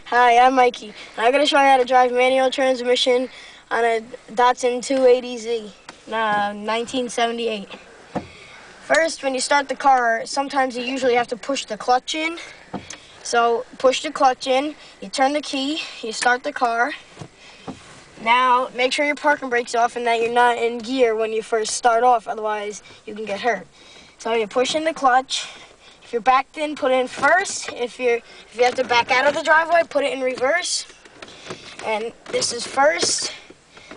Hi, I'm Mikey, and I'm going to show you how to drive manual transmission on a Datsun 280Z, 1978. First, when you start the car, sometimes you usually have to push the clutch in. So, push the clutch in, you turn the key, you start the car. Now, make sure your parking brake's off and that you're not in gear when you first start off, otherwise you can get hurt. So, you push in the clutch. If you're backed in, put it in first. If you have to back out of the driveway, put it in reverse. And this is first,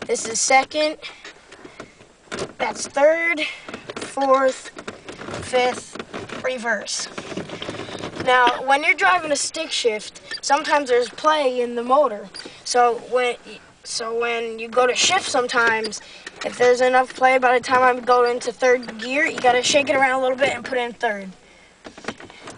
this is second, that's third, fourth, fifth, reverse. Now, when you're driving a stick shift, sometimes there's play in the motor. So when you go to shift sometimes, if there's enough play, by the time I go into third gear, you gotta shake it around a little bit and put it in third.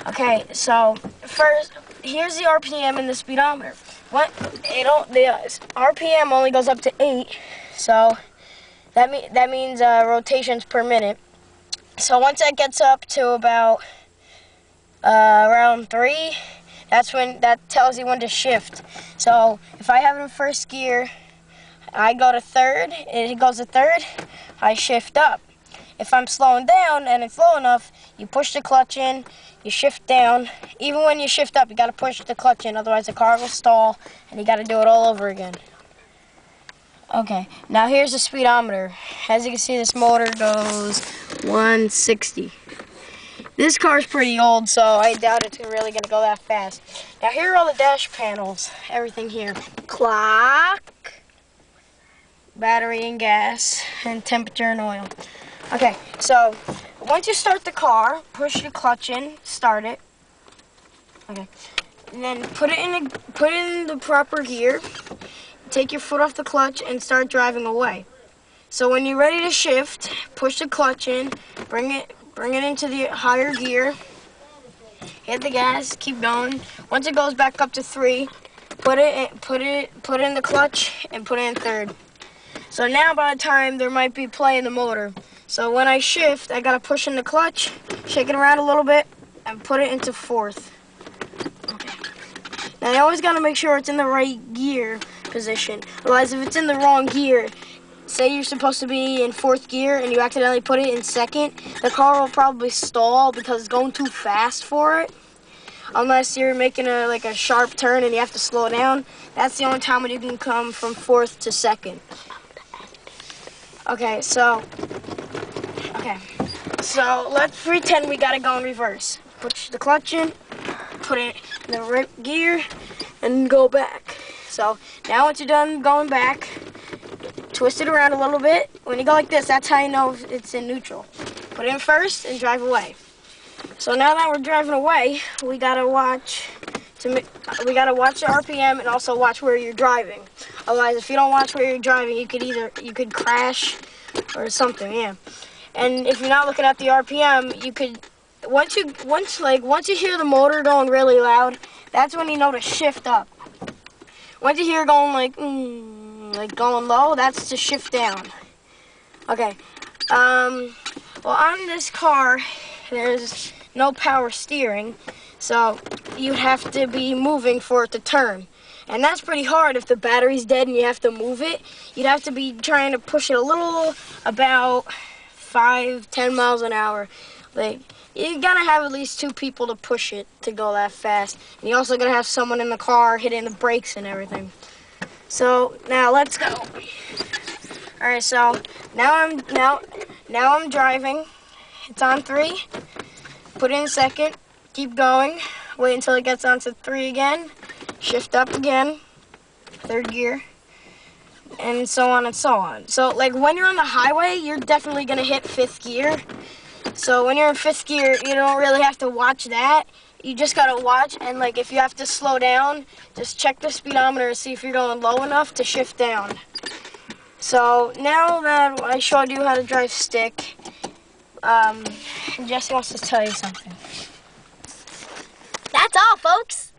Okay, so first, here's the RPM and the speedometer. The RPM only goes up to 8, so that means rotations per minute. So once that gets up to about around 3, that tells you when to shift. So if I have it in first gear, I go to third, it goes to third, I shift up. If I'm slowing down and it's low enough, you push the clutch in, you shift down. Even when you shift up, you got to push the clutch in, otherwise the car will stall, and you got to do it all over again. Okay, now here's the speedometer. As you can see, this motor goes 160. This car's pretty old, so I doubt it's really going to go that fast. Now here are all the dash panels, everything here. Clock, battery and gas, and temperature and oil. Okay, so once you start the car, push the clutch in, start it. Okay, and then put it in the proper gear. Take your foot off the clutch and start driving away. So when you're ready to shift, push the clutch in, bring it into the higher gear. Hit the gas, keep going. Once it goes back up to 3, put it in the clutch and put it in third. So now by the time there might be play in the motor. So when I shift, I gotta push in the clutch, shake it around a little bit, and put it into fourth. Okay. Now you always gotta make sure it's in the right gear position. Otherwise, if it's in the wrong gear, say you're supposed to be in fourth gear and you accidentally put it in second, the car will probably stall because it's going too fast for it. Unless you're making a sharp turn and you have to slow down. That's the only time when you can come from fourth to second. Okay, so let's pretend we gotta go in reverse. Push the clutch in, put it in the right gear, and go back. So now once you're done going back, twist it around a little bit. When you go like this, that's how you know if it's in neutral. Put it in first and drive away. So now that we're driving away, we gotta watch the RPM and also watch where you're driving. Otherwise, if you don't watch where you're driving, you could crash or something, yeah. And if you're not looking at the RPM, you could once you hear the motor going really loud, that's when you know to shift up. Once you hear it going like going low, that's to shift down. Okay. Well, on this car, there's no power steering, so you'd have to be moving for it to turn. And that's pretty hard if the battery's dead and you have to move it. You'd have to be trying to push it a little, about 5-10 miles an hour. Like, you gotta have at least 2 people to push it to go that fast. And you also gotta have someone in the car hitting the brakes and everything. So now let's go. All right, so now I'm driving. It's on 3. Put it in second. Keep going. Wait until it gets on to 3 again. Shift up again. Third gear. And so on and so on. So like when you're on the highway, you're definitely gonna hit 5th gear. So when you're in 5th gear, you don't really have to watch that. You just gotta watch, and like if you have to slow down, just check the speedometer and see if you're going low enough to shift down. So now that I showed you how to drive stick, Jesse wants to tell you something. That's all, folks.